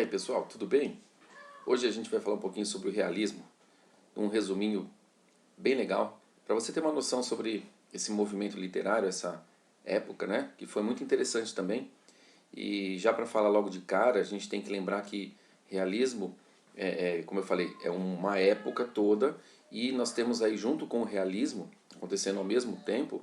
aí pessoal, tudo bem? Hoje a gente vai falar um pouquinho sobre o realismo, um resuminho bem legal, para você ter uma noção sobre esse movimento literário, essa época, né? Que foi muito interessante também. E já para falar logo de cara, a gente tem que lembrar que realismo, como eu falei, é uma época toda, e nós temos aí junto com o realismo, acontecendo ao mesmo tempo,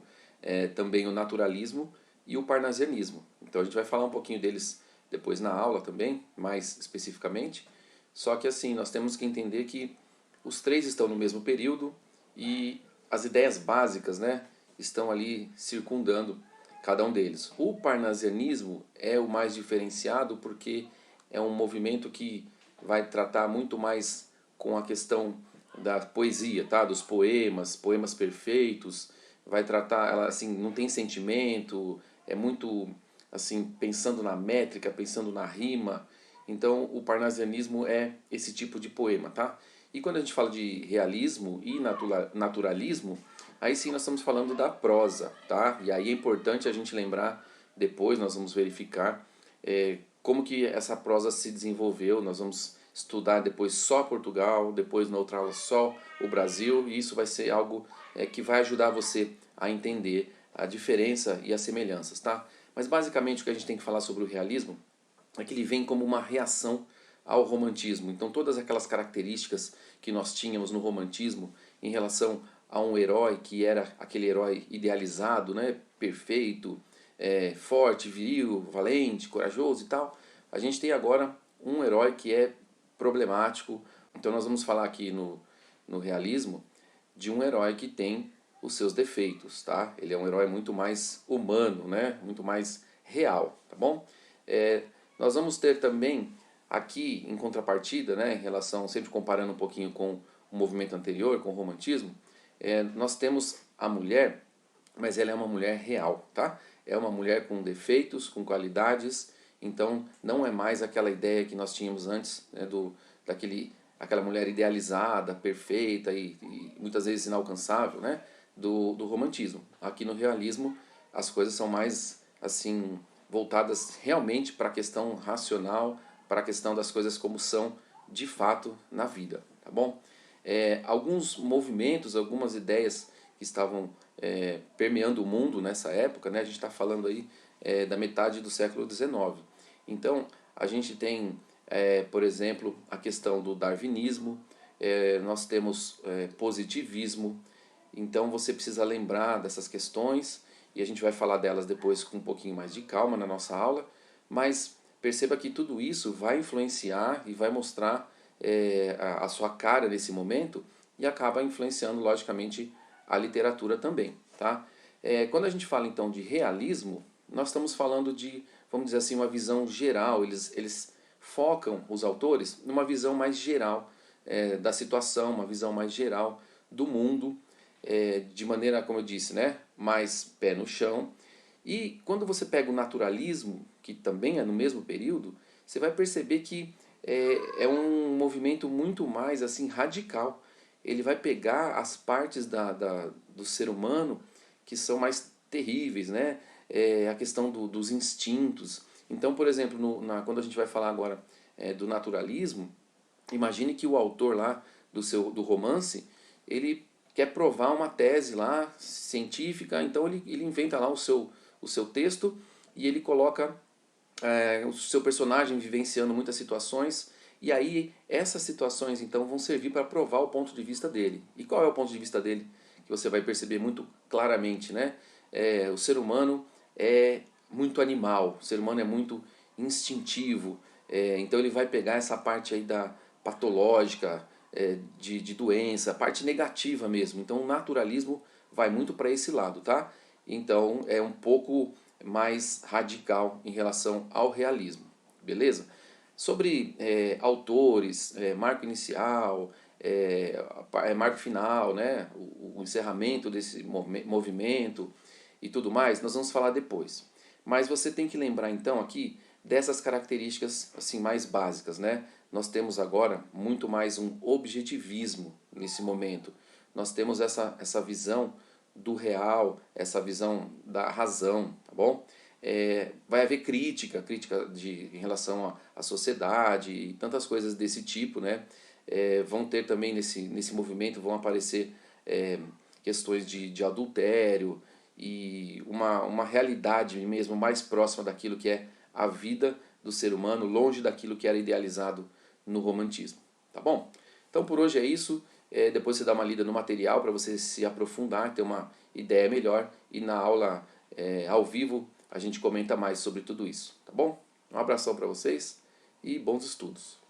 também o naturalismo e o parnasianismo. Então a gente vai falar um pouquinho deles depois na aula também, mais especificamente. Só que assim, nós temos que entender que os três estão no mesmo período e as ideias básicas, né, estão ali circundando cada um deles. O parnasianismo é o mais diferenciado porque é um movimento que vai tratar muito mais com a questão da poesia, tá? Dos poemas, poemas perfeitos, vai tratar, ela assim, não tem sentimento, é muito assim, pensando na métrica, pensando na rima. Então, o parnasianismo é esse tipo de poema, tá? E quando a gente fala de realismo e naturalismo, aí sim nós estamos falando da prosa, tá? E aí é importante a gente lembrar, depois nós vamos verificar como que essa prosa se desenvolveu, nós vamos estudar depois só Portugal, depois na outra aula só o Brasil, e isso vai ser algo que vai ajudar você a entender a diferença e as semelhanças, tá? Mas basicamente o que a gente tem que falar sobre o realismo é que ele vem como uma reação ao romantismo. Então todas aquelas características que nós tínhamos no romantismo em relação a um herói que era aquele herói idealizado, né, perfeito, forte, viril, valente, corajoso e tal, a gente tem agora um herói que é problemático. Então nós vamos falar aqui no realismo de um herói que tem os seus defeitos, tá? Ele é um herói muito mais humano, né? Muito mais real, tá bom? Nós vamos ter também aqui em contrapartida, né, em relação, sempre comparando um pouquinho com o movimento anterior, com o romantismo, nós temos a mulher, mas ela é uma mulher real, tá? É uma mulher com defeitos, com qualidades, então não é mais aquela ideia que nós tínhamos antes, né, aquela mulher idealizada, perfeita e muitas vezes inalcançável, né, do romantismo. Aqui no realismo as coisas são mais assim voltadas realmente para a questão racional, para a questão das coisas como são de fato na vida, tá bom? Alguns movimentos, algumas ideias que estavam permeando o mundo nessa época, né? A gente está falando aí da metade do século XIX. Então a gente tem, por exemplo, a questão do darwinismo, nós temos positivismo. Então você precisa lembrar dessas questões e a gente vai falar delas depois com um pouquinho mais de calma na nossa aula, mas perceba que tudo isso vai influenciar e vai mostrar a sua cara nesse momento e acaba influenciando logicamente a literatura também, tá? Quando a gente fala então de realismo, nós estamos falando de, vamos dizer assim, uma visão geral. Eles focam os autores numa visão mais geral da situação, uma visão mais geral do mundo, de maneira, como eu disse, né, mais pé no chão. E quando você pega o naturalismo, que também é no mesmo período, você vai perceber que é um movimento muito mais assim radical. Ele vai pegar as partes do ser humano que são mais terríveis, né? A questão dos instintos. Então, por exemplo, quando a gente vai falar agora do naturalismo, imagine que o autor lá do romance, ele quer provar uma tese lá científica, então ele inventa lá o seu texto e ele coloca o seu personagem vivenciando muitas situações, e aí essas situações então vão servir para provar o ponto de vista dele. E qual é o ponto de vista dele? Que você vai perceber muito claramente, né? O ser humano é muito animal, o ser humano é muito instintivo, então ele vai pegar essa parte aí da patológica, de doença, a parte negativa mesmo. Então o naturalismo vai muito para esse lado, tá? Então é um pouco mais radical em relação ao realismo, beleza? Sobre autores, marco inicial, marco final, né? O encerramento desse movimento e tudo mais, nós vamos falar depois. Mas você tem que lembrar então aqui dessas características assim mais básicas, né? Nós temos agora muito mais um objetivismo nesse momento. Nós temos essa visão do real, essa visão da razão, tá bom? vai haver crítica em relação à sociedade e tantas coisas desse tipo, né? Vão ter também nesse movimento, vão aparecer questões de adultério e uma realidade mesmo mais próxima daquilo que é a vida do ser humano, longe daquilo que era idealizado no romantismo, tá bom? Então por hoje é isso. Depois você dá uma lida no material para você se aprofundar, ter uma ideia melhor, e na aula ao vivo a gente comenta mais sobre tudo isso, tá bom? Um abração para vocês e bons estudos.